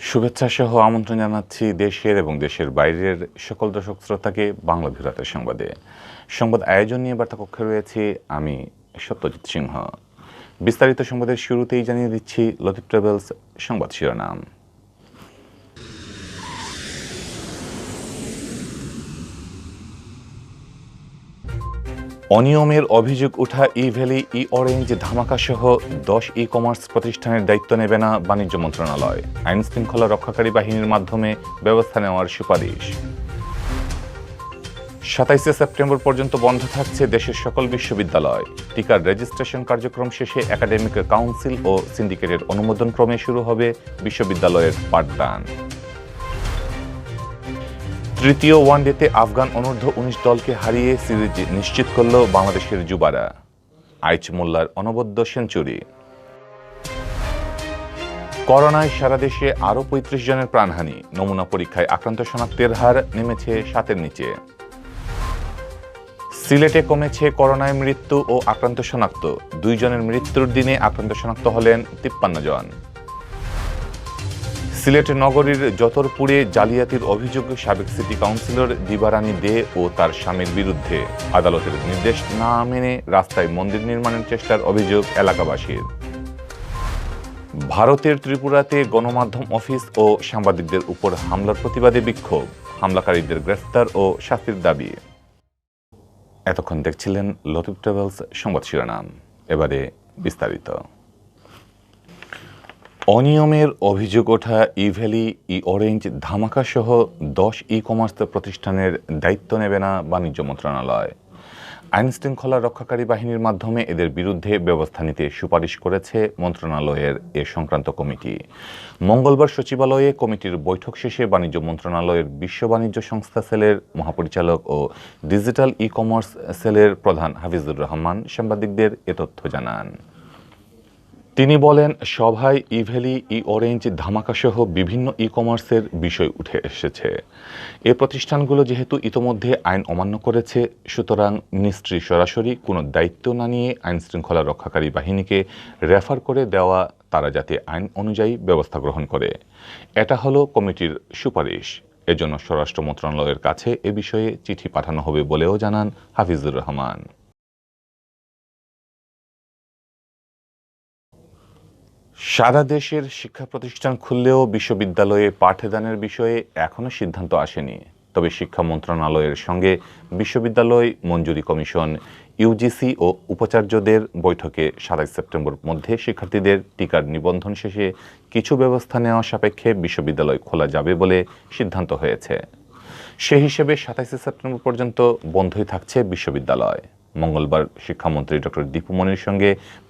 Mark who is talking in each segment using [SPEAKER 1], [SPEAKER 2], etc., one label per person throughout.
[SPEAKER 1] শুভেচ্ছা সহ আমন্ত্রণ জানাচ্ছি দেশের এবং দেশের বাইরের সকল দর্শক শ্রোতাকে বাংলাভিউ রাতের সংবাদে। সংবাদ আয়োজন নিয়ে বার্তা কক্ষে রয়েছে আমি সত্যজিৎ সিংহ। বিস্তারিত সংবাদের শুরুতেই জানিয়ে দিচ্ছি লতিফ ট্রাভেলস সংবাদ শিরোনাম। অনিয়মের অভিযোগ ওঠা ই-ভ্যালি, ই-অরেঞ্জ, ধামাকাসহ 10 ই-কমার্স প্রতিষ্ঠানের দায়িত্ব নেবে না বাণিজ্য মন্ত্রণালয়। আইন শৃঙ্খলা রক্ষাকারী বাহিনীর মাধ্যমে ব্যবস্থা নেওয়ার সুপারিশ। 27 সেপ্টেম্বর পর্যন্ত বন্ধ থাকছে দেশের সকল বিশ্ববিদ্যালয়। টিকার রেজিস্ট্রেশন কার্যক্রম শেষে একাডেমিক কাউন্সিল ও সিন্ডিকেটের অনুমোদন ক্রমে শুরু হবে বিশ্ববিদ্যালয়ের পাঠদান। তৃতীয় ওয়ানডেতে আফগান অনূর্ধ্ব 19 দলকে হারিয়ে সিরিজ নিশ্চিত করল বাংলাদেশের যুবারা। আইচ মোল্লার অনবদ্য সেঞ্চুরি। করোনায় সারা দেশে আরও 35 জনের প্রাণহানি। নমুনা পরীক্ষায় আক্রান্ত শনাক্তের হার নেমেছে 7-এর নিচে। সিলেটে কমেছে করোনায় মৃত্যু ও আক্রান্ত শনাক্ত। 2 জনের মৃত্যুর দিনে আক্রান্ত শনাক্ত হলেন 53 জন। সিলেট নগরীর যতরপুরে জালিয়াতির অভিযোগ সাবেক সিটি কাউন্সিলর দিবারানী দে ও তার স্বামীর বিরুদ্ধে। আদালতের নির্দেশ না মেনে রাস্তায় মন্দির নির্মাণের চেষ্টার অভিযোগ এলাকাবাসীর। ভারতের ত্রিপুরাতে গণমাধ্যম অফিস ও সাংবাদিকদের উপর হামলার প্রতিবাদে বিক্ষোভ। হামলাকারীদের গ্রেফতার ও শাস্তির দাবি। এতক্ষণ দেখছিলেন লতিফ ট্রাভেলস সংবাদ শিরোনাম। এবারে বিস্তারিত। অনিয়মের অভিযোগ ওঠা ই-ভ্যালি, ই-অরেঞ্জ, ধামাকাসহ 10 ই-কমার্স প্রতিষ্ঠানের দায়িত্ব নেবে না বাণিজ্য মন্ত্রণালয়। আইন শৃঙ্খলা রক্ষাকারী বাহিনীর মাধ্যমে এদের বিরুদ্ধে ব্যবস্থা নিতে সুপারিশ করেছে মন্ত্রণালয়ের এ সংক্রান্ত কমিটি। মঙ্গলবার সচিবালয়ে কমিটির বৈঠক শেষে বাণিজ্য মন্ত্রণালয়ের বিশ্ব বাণিজ্য সংস্থা সেলের মহাপরিচালক ও ডিজিটাল ই-কমার্স সেলের প্রধান হাফিজুর রহমান সাংবাদিকদের এ তথ্য জানান। তিনি বলেন, সভায় ই-ভ্যালি, ই-অরেঞ্জ, ধামাকাসহ বিভিন্ন ই-কমার্সের বিষয় উঠে এসেছে। এ প্রতিষ্ঠানগুলো যেহেতু ইতোমধ্যে আইন অমান্য করেছে, সুতরাং মিনিস্ট্রি সরাসরি কোনো দায়িত্ব না নিয়ে আইন শৃঙ্খলা রক্ষাকারী বাহিনীকে রেফার করে দেওয়া, তারা যাতে আইন অনুযায়ী ব্যবস্থা গ্রহণ করে। এটা হলো কমিটির সুপারিশ। এজন্য স্বরাষ্ট্র মন্ত্রণালয়ের কাছে এ বিষয়ে চিঠি পাঠানো হবে বলেও জানান হাফিজুর রহমান। সারা দেশের শিক্ষা প্রতিষ্ঠান খুললেও বিশ্ববিদ্যালয়ে পাঠদানের বিষয়ে এখনও সিদ্ধান্ত আসেনি। তবে শিক্ষা মন্ত্রণালয়ের সঙ্গে বিশ্ববিদ্যালয় মঞ্জুরি কমিশন, ইউজিসি ও উপাচার্যদের বৈঠকে 27 সেপ্টেম্বর মধ্যে শিক্ষার্থীদের টিকার নিবন্ধন শেষে কিছু ব্যবস্থা নেওয়া সাপেক্ষে বিশ্ববিদ্যালয় খোলা যাবে বলে সিদ্ধান্ত হয়েছে। সে হিসেবে 27 সেপ্টেম্বর পর্যন্ত বন্ধই থাকছে বিশ্ববিদ্যালয়। মঙ্গলবার শিক্ষামন্ত্রী ডক্টর দীপু মনির সঙ্গে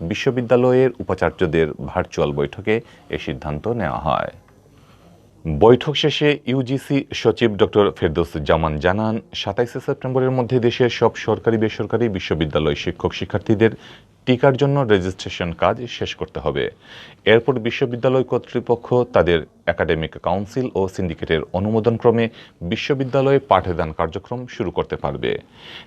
[SPEAKER 1] বিশ্ববিদ্যালয়ের উপাচার্যদের ভার্চুয়াল বৈঠকে এ সিদ্ধান্ত নেওয়া হয়। বৈঠক শেষে ইউজিসি সচিব ডক্টর ফেরদৌসুজ্জামান জানান, 27 সেপ্টেম্বরের মধ্যে দেশের সব সরকারি বেসরকারি বিশ্ববিদ্যালয় শিক্ষক শিক্ষার্থীদের টিকার জন্য রেজিস্ট্রেশন কাজ শেষ করতে হবে। এরপর বিশ্ববিদ্যালয় কর্তৃপক্ষ তাদের একাডেমিক কাউন্সিল ও সিন্ডিকেটের অনুমোদন ক্রমে বিশ্ববিদ্যালয়ে পাঠদান কার্যক্রম শুরু করতে পারবে।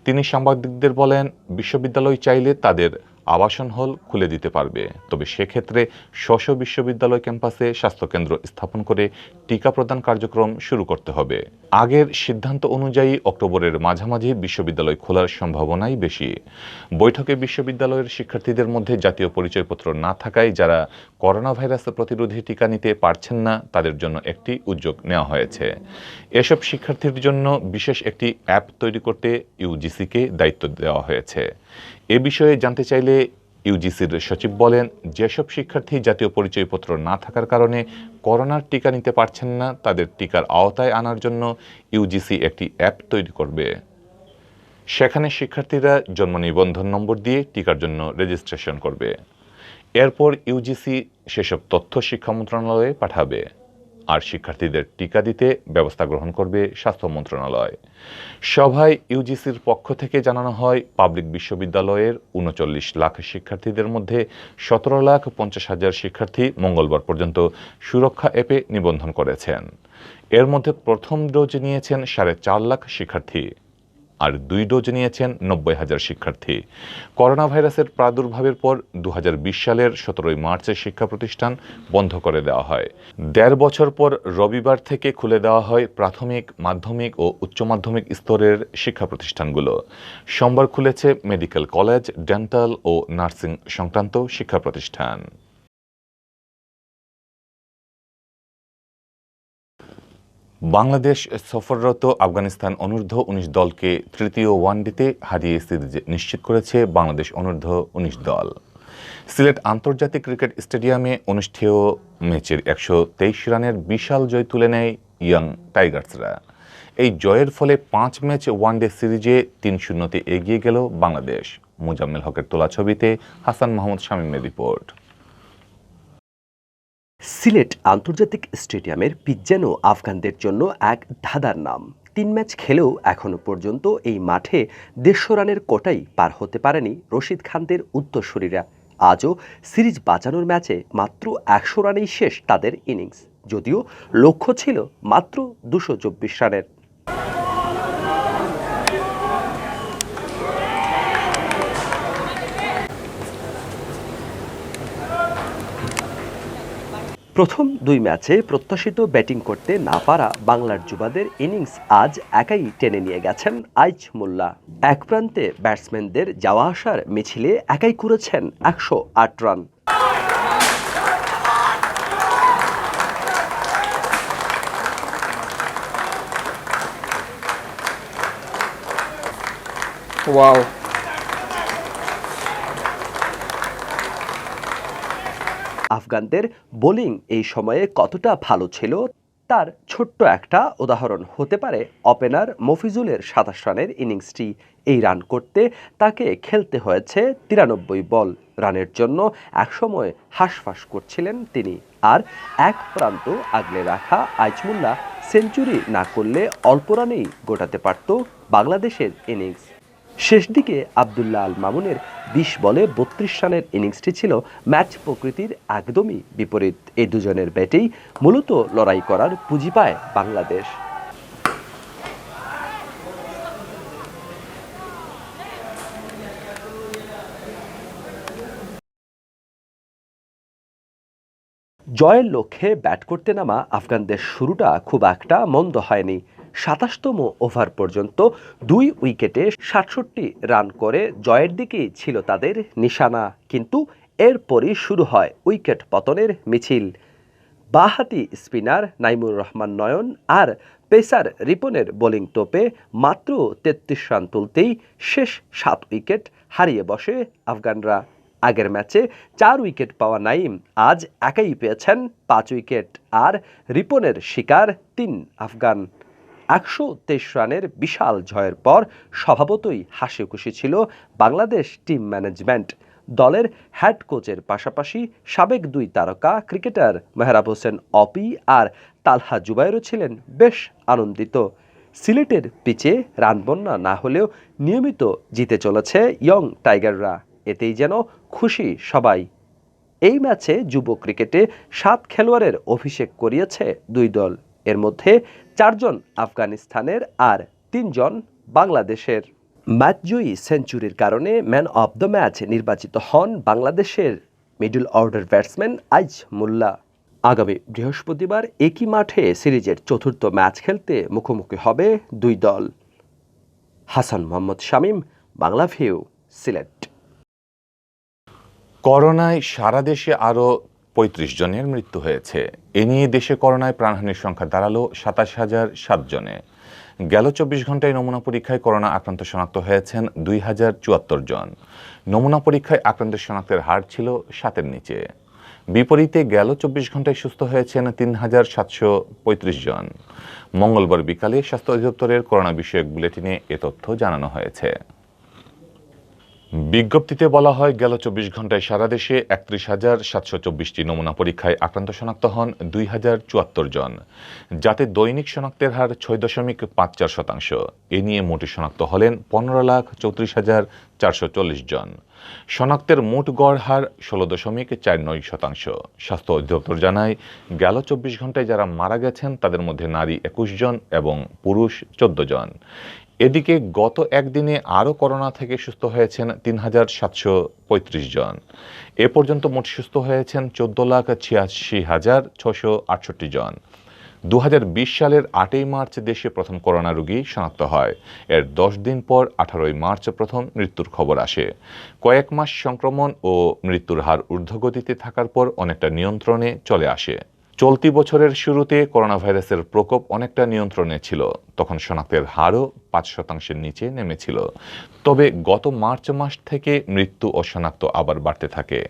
[SPEAKER 1] তিনি সাংবাদিকদের বলেন, বিশ্ববিদ্যালয় চাইলে তাদের আবাসন হল খুলে দিতে পারবে, তবে সেক্ষেত্রে স্ব বিশ্ববিদ্যালয় ক্যাম্পাসে স্বাস্থ্যকেন্দ্র স্থাপন করে টিকা প্রদান কার্যক্রম শুরু করতে হবে। আগের সিদ্ধান্ত অনুযায়ী অক্টোবরের মাঝামাঝি বিশ্ববিদ্যালয় খোলার সম্ভাবনাই বেশি। বৈঠকে বিশ্ববিদ্যালয়ের শিক্ষার্থীদের মধ্যে জাতীয় পরিচয়পত্র না থাকায় যারা করোনা ভাইরাস প্রতিরোধী টিকা নিতে পারছেন না, তাদের জন্য একটি উদ্যোগ নেওয়া হয়েছে। এসব শিক্ষার্থীর জন্য বিশেষ একটি অ্যাপ তৈরি করতে ইউজিসিকে দায়িত্ব দেওয়া হয়েছে। এ বিষয়ে জানতে চাইলে ইউজিসির সচিব বলেন, যেসব শিক্ষার্থী জাতীয় পরিচয়পত্র না থাকার কারণে করোনার টিকা নিতে পারছেন না, তাদের টিকার আওতায় আনার জন্য ইউজিসি একটি অ্যাপ তৈরি করবে। সেখানে শিক্ষার্থীরা জন্ম নিবন্ধন নম্বর দিয়ে টিকার জন্য রেজিস্ট্রেশন করবে। এরপর ইউজিসি সেসব তথ্য শিক্ষা মন্ত্রণালয়ে পাঠাবে, আর শিক্ষার্থীদের টিকা দিতে ব্যবস্থা গ্রহণ করবে স্বাস্থ্য মন্ত্রণালয়। সভায় ইউজিসির পক্ষ থেকে জানানো হয়, পাবলিক বিশ্ববিদ্যালয়ের 39 লাখ শিক্ষার্থীদের মধ্যে 17,50,000 শিক্ষার্থী মঙ্গলবার পর্যন্ত সুরক্ষা অ্যাপে নিবন্ধন করেছেন। এর মধ্যে প্রথম ডোজ নিয়েছেন 4.5 লাখ শিক্ষার্থী। আর 2 ডোজ নিয়েছেন 90,000 শিক্ষার্থী। করোনা ভাইরাসের প্রাদুর্ভাবের পর 2020 সালের 17 মার্চে শিক্ষা প্রতিষ্ঠান বন্ধ করে দেওয়া হয়। 1.5 বছর পর রবিবার থেকে খুলে দেওয়া হয় প্রাথমিক, মাধ্যমিক ও উচ্চ মাধ্যমিক স্তরের শিক্ষা প্রতিষ্ঠানগুলো। সোমবার খুলেছে মেডিকেল কলেজ, ডেন্টাল ও নার্সিং সংক্রান্ত শিক্ষা প্রতিষ্ঠান। বাংলাদেশ সফররত আফগানিস্তান অনূর্ধ্ব-19 দলকে তৃতীয় ওয়ানডেতে হারিয়ে সিরিজ নিশ্চিত করেছে বাংলাদেশ অনূর্ধ্ব-19 দল। সিলেট আন্তর্জাতিক ক্রিকেট স্টেডিয়ামে অনুষ্ঠেয় ম্যাচের 123 রানের বিশাল জয় তুলে নেয় ইয়ং টাইগার্সরা। এই জয়ের ফলে 5 ম্যাচ ওয়ানডে সিরিজে 3-0-তে এগিয়ে গেল বাংলাদেশ। মোজাম্মেল হকের তোলা ছবিতে হাসান মাহমুদ শামীমের রিপোর্ট।
[SPEAKER 2] সিলেট আন্তর্জাতিক স্টেডিয়ামের পিচ যেন আফগানদের জন্য এক ধাঁধার নাম। 3 ম্যাচ খেলেও এখনো পর্যন্ত এই মাঠে 150 রানের কোটাই পার হতে পারেনি রশিদ খানদের উত্তরসূরিরা। আজও সিরিজ বাঁচানোর ম্যাচে মাত্র 100 রানেই শেষ তাদের ইনিংস, যদিও লক্ষ্য ছিল মাত্র 224 রানের। প্রথম 2 ম্যাচে প্রত্যাশিত ব্যাটিং করতে না পারা বাংলার যুবাদের ইনিংস আজ একাই টেনে নিয়ে গেছেন আইচ মোল্লা। এক প্রান্তে ব্যাটসম্যানদের যাওয়া আসার মিছিলে একাই করেছেন 108 রান।
[SPEAKER 3] ওয়াও!
[SPEAKER 2] আফগানদের বোলিং এই সময়ে কতটা ভালো ছিল তার ছোট্ট একটা উদাহরণ হতে পারে ওপেনার মফিজুলের 27 রানের ইনিংসটি। এই রান করতে তাকে খেলতে হয়েছে 93 বল। রানের জন্য একসময় হাঁসফাঁস করছিলেন তিনি। আর এক প্রান্ত আগলে রাখা আইজমুল্লাহ সেঞ্চুরি না করলে অল্প রানেই গোটাতে পারত বাংলাদেশের ইনিংস। শেষ দিকে আবদুল্লাহ আল মামুনের 20 বলে 32 রানের ইনিংসটি ছিল ম্যাচ প্রকৃতির একদমই বিপরীত। এই দুজনের ব্যাটেই মূলত লড়াই করার পুঁজি পায় বাংলাদেশ। জয়ের লক্ষ্যে ব্যাট করতে নামা আফগানদের শুরুটা খুব একটা মন্দ হয়নি। 27তম ওভার পর্যন্ত 2 উইকেটে 67 রান করে জয়ের দিকেই ছিল তাদের নিশানা। কিন্তু এরপরই শুরু হয় উইকেট পতনের মিছিল। বাঁহাতি স্পিনার নাইমুর রহমান নয়ন আর পেসার রিপনের বোলিং তোপে মাত্র 33 রান তুলতেই শেষ 7 উইকেট হারিয়ে বসে আফগানরা। আগের ম্যাচে 4 উইকেট পাওয়া নাইম আজ একাই পেয়েছেন 5 উইকেট, আর রিপনের শিকার 3 আফগান। 123 রানের বিশাল জয়ের পর স্বভাবতই হাসি খুশি ছিল বাংলাদেশ টিম ম্যানেজমেন্ট। দলের হেড কোচের পাশাপাশি সাবেক 2 তারকা ক্রিকেটার মেহরাব হোসেন অপি আর তালহা জুবাইরও ছিলেন বেশ আনন্দিত। সিলেটের পিচে রান বন্যা না হলেও নিয়মিত জিতে চলেছে ইয়ং টাইগাররা, এতেই যেন খুশি সবাই। এই ম্যাচে যুব ক্রিকেটে 7 খেলোয়াড়ের অভিষেক করিয়েছে 2 দল। এর মধ্যে 4 জন আফগানিস্তানের আর 3 জন বাংলাদেশের। ম্যাচজয়ী সেঞ্চুরির কারণে ম্যান অব দ্য ম্যাচ নির্বাচিত হন বাংলাদেশের মিডল অর্ডার ব্যাটসম্যান আইচ মোল্লা। আগামী বৃহস্পতিবার একই মাঠে সিরিজের 4র্থ ম্যাচ খেলতে মুখোমুখি হবে 2 দল। হাসান মোহাম্মদ শামীম, বাংলাভিউ, সিলেট।
[SPEAKER 1] করোনায় সারা দেশে আরও 35 জনের মৃত্যু হয়েছে। এ নিয়ে দেশে করোনায় প্রাণহানির সংখ্যা দাঁড়ালো 27,007 জনে। গেল 24 ঘন্টায় নমুনা পরীক্ষায় করোনা আক্রান্ত শনাক্ত হয়েছেন 2074 জন। নমুনা পরীক্ষায় আক্রান্তের শনাক্তের হার ছিল 7-এর নিচে। বিপরীতে গেল 24 ঘন্টায় সুস্থ হয়েছেন 3,735 জন। মঙ্গলবার বিকালে স্বাস্থ্য অধিদপ্তরের করোনা বিষয়ক বুলেটিনে এ তথ্য জানানো হয়েছে। বিজ্ঞপ্তিতে বলা হয়, গেল 24 ঘন্টায় সারা দেশে 31,724টি নমুনা পরীক্ষায় আক্রান্ত শনাক্ত হন 2,074 জন, যাতে দৈনিক শনাক্তের হার 6.54%। এ নিয়ে মোটে শনাক্ত হলেন 15,34,440 জন। শনাক্তের মোট গড় হার 16.49%। স্বাস্থ্য অধিদপ্তর জানায়, গেল 24 ঘন্টায় যারা মারা গেছেন তাদের মধ্যে নারী 21 জন এবং পুরুষ 14 জন। এদিকে গত একদিনে আরও করোনা থেকে সুস্থ হয়েছেন ৩,৭৩৫ জন। এ পর্যন্ত মোট সুস্থ হয়েছেন ১৪,৮৬,৬৬৮ জন। ২০২০ সালের ৮ই মার্চ দেশে প্রথম করোনা রোগী শনাক্ত হয়। এর ১০ দিন পর ১৮ই মার্চ প্রথম মৃত্যুর খবর আসে। কয়েক মাস সংক্রমণ ও মৃত্যুর হার ঊর্ধ্বগতিতে থাকার পর অনেকটা নিয়ন্ত্রণে চলে আসে। চলতি বছরের শুরুতে করোনা ভাইরাসের প্রকোপ অনেকটা নিয়ন্ত্রণে ছিল, তখন শনাক্তের হারও ৫% নিচে নেমেছিল। তবে গত মার্চ মাস থেকে মৃত্যু ও শনাক্ত আবার বাড়তে থাকে।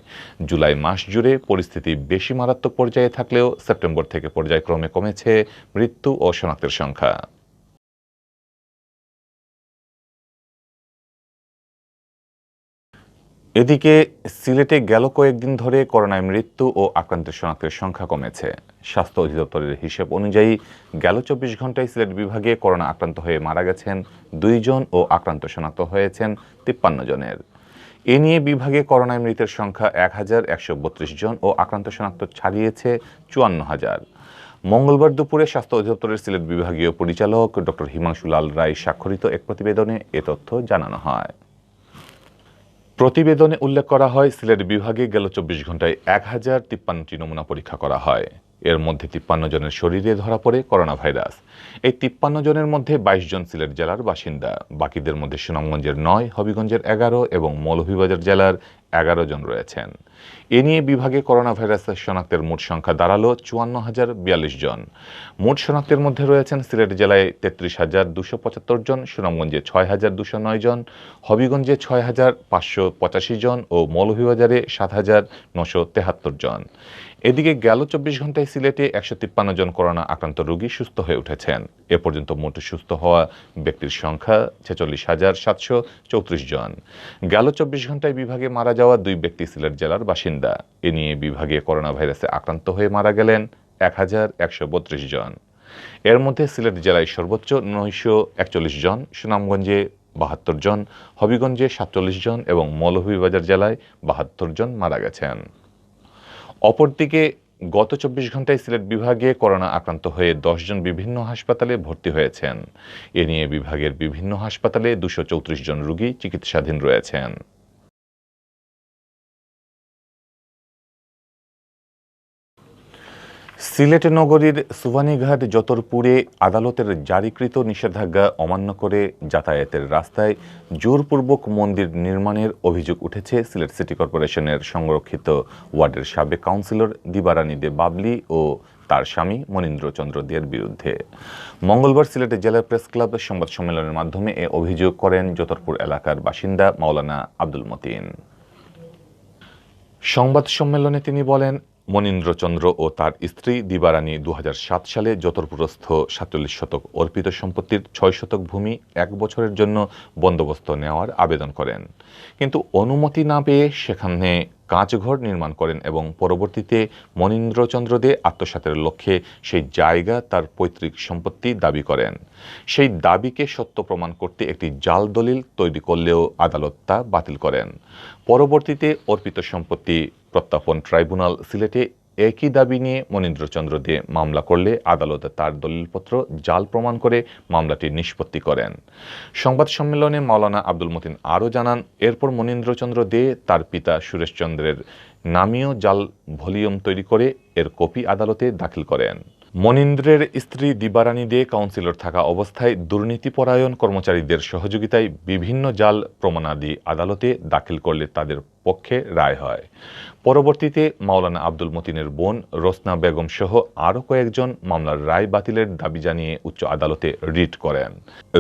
[SPEAKER 1] জুলাই মাস জুড়ে পরিস্থিতি বেশি মারাত্মক পর্যায়ে থাকলেও সেপ্টেম্বর থেকে পর্যায়ক্রমে কমেছে মৃত্যু ও শনাক্তের সংখ্যা। এদিকে সিলেটে গেল কয়েকদিন ধরে করোনায় মৃত্যু ও আক্রান্তের শনাক্তের সংখ্যা কমেছে। স্বাস্থ্য অধিদপ্তরের হিসেব অনুযায়ী গেল ২৪ ঘন্টায় সিলেট বিভাগে করোনা আক্রান্ত হয়ে মারা গেছেন ২ জন ও আক্রান্ত শনাক্ত হয়েছেন ৫৩ জনের। এ নিয়ে বিভাগে করোনায় মৃতের সংখ্যা ১,১৩২ জন ও আক্রান্ত শনাক্ত ছাড়িয়েছে ৫৪,০০০। মঙ্গলবার দুপুরে স্বাস্থ্য অধিদপ্তরের সিলেট বিভাগীয় পরিচালক ডক্টর হিমাংশু লাল রায় স্বাক্ষরিত এক প্রতিবেদনে এ তথ্য জানানো হয়। প্রতিবেদনে উল্লেখ করা হয়, সিলেট বিভাগে গেল ২৪ ঘন্টায় ১,০৫৩টি নমুনা পরীক্ষা করা হয়। এর মধ্যে ৫৩ জনের শরীরে ধরা পড়ে করোনা ভাইরাস। এই ৫৩ জনের মধ্যে ২২ জন সিলেট জেলার বাসিন্দা। বাকিদের মধ্যে সুনামগঞ্জের ৯, হবিগঞ্জের ১১ এবং মৌলভীবাজার জেলার ১১ জন রয়েছেন। এ নিয়ে বিভাগে করোনা ভাইরাস শনাক্তের মোট সংখ্যা দাঁড়ালো ৫৪,০৪২ জন। মোট শনাক্তের মধ্যে রয়েছেন সিলেট জেলায় ৩৩,২৭৫ জন, সুনামগঞ্জে ৬,২০৯ জন, হবিগঞ্জে ৬,৫৮৫ জন ও মৌলভীবাজারে ৭,৯৭৩ জন। এদিকে গেল ২৪ ঘন্টায় সিলেটে ১৫৩ জন করোনা আক্রান্ত রোগী সুস্থ হয়ে উঠেছেন। এ পর্যন্ত মোট সুস্থ হওয়া ব্যক্তির সংখ্যা ৪৬,৭৩৪ জন। গেল ২৪ ঘন্টায় বিভাগে মারা যাওয়া ২ ব্যক্তি সিলেট জেলার বাসিন্দা। এ নিয়ে বিভাগে করোনা ভাইরাসে আক্রান্ত হয়ে মারা গেলেন ১,১৩২ জন। এর মধ্যে সিলেট জেলায় সর্বোচ্চ ৯৪১ জন, সুনামগঞ্জে ৭২ জন, হবিগঞ্জে ৪৭ জন এবং মৌলভীবাজার জেলায় ৭২ জন মারা গেছেন। অপরদিকে গত ২৪ ঘন্টায় সিলেট বিভাগে করোনা আক্রান্ত হয়ে ১০ জন বিভিন্ন হাসপাতালে ভর্তি হয়েছেন। এ নিয়ে বিভাগের বিভিন্ন হাসপাতালে ২৩৪ জন রোগী চিকিৎসাধীন রয়েছেন। সিলেট নগরীর সুবানীঘাট জতরপুরে আদালতের জারিকৃত নিষেধাজ্ঞা অমান্য করে যাতায়াতের রাস্তায় জোরপূর্বক মন্দির নির্মাণের অভিযোগ উঠেছে সিলেট সিটি কর্পোরেশনের সংরক্ষিত ওয়ার্ডের সাবেক কাউন্সিলর দিবারানী দে বাবলি ও তার স্বামী মনীন্দ্র চন্দ্র দেয়ের বিরুদ্ধে। মঙ্গলবার সিলেটে জেলা প্রেস ক্লাব সংবাদ সম্মেলনের মাধ্যমে এ অভিযোগ করেন জতরপুর এলাকার বাসিন্দা মাওলানা আব্দুল মতিন। সংবাদ সম্মেলনে তিনি বলেন, মনীন্দ্রচন্দ্র ও তার স্ত্রী দিবারানী ২০০৭ সালে জতরপুরস্থ ৪৭ শতক অর্পিত সম্পত্তির ৬ শতক ভূমি ১ বছরের জন্য বন্দোবস্ত নেওয়ার আবেদন করেন, কিন্তু অনুমতি না পেয়ে সেখানে কাঁচঘর নির্মাণ করেন এবং পরবর্তীতে মনীন্দ্রচন্দ্র দে আত্মসাতের লক্ষ্যে সেই জায়গা তার পৈতৃক সম্পত্তি দাবি করেন। সেই দাবিকে সত্য প্রমাণ করতে একটি জাল দলিল তৈরি করলেও আদালত তা বাতিল করেন। পরবর্তীতে অর্পিত সম্পত্তি প্রত্যাপন ট্রাইব্যুনাল সিলেটে একই দাবি নিয়ে মনীন্দ্রচন্দ্র দে মামলা করলে আদালত তার দলিলপত্র জাল প্রমাণ করে মামলাটি নিষ্পত্তি করেন। সংবাদ সম্মেলনে মাওলানা আব্দুল মতিন আরও জানান, এরপর মনীন্দ্রচন্দ্র দে তার পিতা সুরেশচন্দ্রের নামীয় জাল ভলিউম তৈরি করে এর কপি আদালতে দাখিল করেন। মনীন্দ্রের স্ত্রী দিবারানী দে কাউন্সিলর থাকা অবস্থায় দুর্নীতিপরায়ণ কর্মচারীদের সহযোগিতায় বিভিন্ন জাল প্রমাণাদি আদালতে দাখিল করলে তাদের পক্ষে রায় হয়। পরবর্তীতে মাওলানা আব্দুল মতিনের বোন রোসনা বেগম সহ আরও কয়েকজন মামলার রায় বাতিলের দাবি জানিয়ে উচ্চ আদালতে রিট করেন।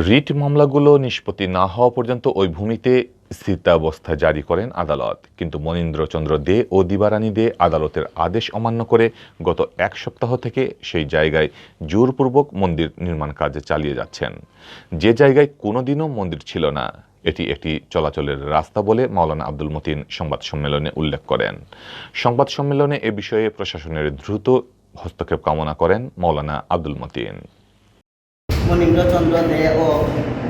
[SPEAKER 1] রিট মামলাগুলো নিষ্পত্তি না হওয়া পর্যন্ত ওই ভূমিতে স্থিতাবস্থা জারি করেন আদালত, কিন্তু মনীন্দ্রচন্দ্র দে ও দিবারানী দে আদালতের আদেশ অমান্য করে গত ১ সপ্তাহ থেকে সেই জায়গায় জোরপূর্বক মন্দির নির্মাণ কাজ চালিয়ে যাচ্ছেন, যে জায়গায় কোনোদিনও মন্দির ছিল না। এটি একটি চলাচলের রাস্তা বলে মাওলানা আব্দুল মতিন সংবাদ সম্মেলনে উল্লেখ করেন। সংবাদ সম্মেলনে এ বিষয়ে প্রশাসনের দ্রুত হস্তক্ষেপ কামনা করেন মাওলানা আব্দুল মতিন।
[SPEAKER 3] মনীন্দ্রচন্দ্র দে ও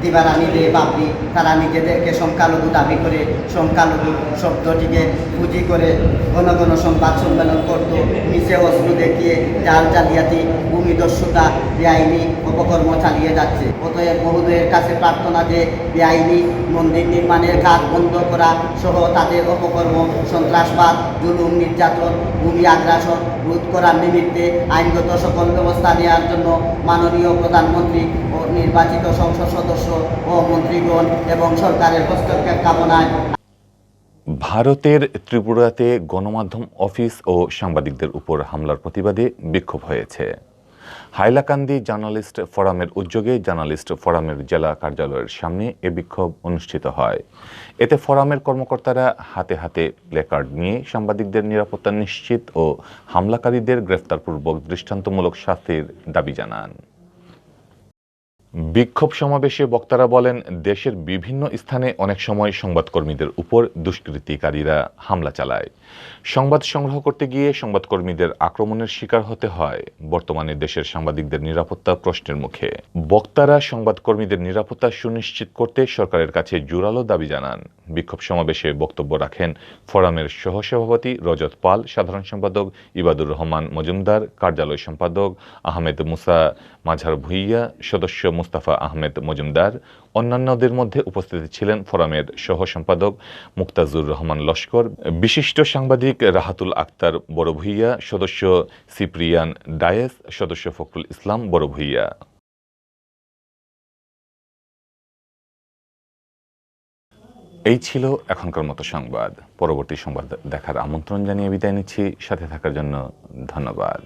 [SPEAKER 3] দিবারানী দে বাবরি তারা নিজেদেরকে সংখ্যালঘু দাবি করে সংখ্যালঘু শব্দটিকে পুঁজি করে ঘন ঘন সংবাদ সম্মেলন করত, মিশে অস্ত্র দেখিয়ে জাল জালিয়াতি ভূমিদস্যুতা বেআইনি অপকর্ম চালিয়ে যাচ্ছে। অতএব মহোদয়ের কাছে প্রার্থনা যে বেআইনি মন্দির নির্মাণের কাজ বন্ধ করা সহ তাদের অপকর্ম, সন্ত্রাসবাদ, জুলুম, নির্যাতন, ভূমি আগ্রাসন রোধ করার নিমিত্তে আইনগত সকল ব্যবস্থা নেওয়ার জন্য মাননীয় প্রধানমন্ত্রী ও নির্বাচিত সংসদ সদস্য ও মন্ত্রীগণ এবং সরকারের হস্তক্ষেপ কামনায়।
[SPEAKER 1] ভারতের ত্রিপুরাতে গণমাধ্যম অফিস ও সাংবাদিকদের উপর হামলার প্রতিবাদে বিক্ষোভ হয়েছে। হাইলাকান্দি জার্নালিস্ট ফোরামের উদ্যোগে জার্নালিস্ট ফোরামের জেলা কার্যালয়ের সামনে এ বিক্ষোভ অনুষ্ঠিত হয়। এতে ফোরামের কর্মকর্তারা হাতে হাতে প্লেকার্ড নিয়ে সাংবাদিকদের নিরাপত্তা নিশ্চিত ও হামলাকারীদের গ্রেফতারপূর্বক দৃষ্টান্তমূলক শাস্তির দাবি জানান। বিক্ষোভ সমাবেশে বক্তারা বলেন, দেশের বিভিন্ন স্থানে অনেক সময় সংবাদকর্মীদের উপর দুষ্কৃতিকারীরা হামলা চালায়। সংবাদ সংগ্রহ করতে গিয়ে সংবাদকর্মীদের আক্রমণের শিকার হতে হয়। বর্তমানে দেশের সাংবাদিকদের নিরাপত্তা প্রশ্নের মুখে। বক্তারা সংবাদকর্মীদের নিরাপত্তা সুনিশ্চিত করতে সরকারের কাছে জোরালো দাবি জানান। বিক্ষোভ সমাবেশে বক্তব্য রাখেন ফোরামের সহসভাপতি রজত পাল, সাধারণ সম্পাদক ইবাদুর রহমান মজুমদার, কার্যালয় সম্পাদক আহমেদ মুসা মাঝার ভুইয়া, সদস্য মুস্তাফা আহমেদ মজুমদার। অন্যান্যদের মধ্যে উপস্থিত ছিলেন ফোরামের সহ সম্পাদক মুক্তাজুর রহমান লস্কর, বিশিষ্ট সাংবাদিক রাহাতুল আক্তার বড় ভুইয়া, সদস্য সিপ্রিয়ান ডায়েস, সদস্য ফখরুল ইসলাম বড় ভুইয়া। এই ছিল এখনকার মতো সংবাদ। পরবর্তী সংবাদ দেখার আমন্ত্রণ জানিয়ে বিদায় নিচ্ছি। সাথে থাকার জন্য ধন্যবাদ।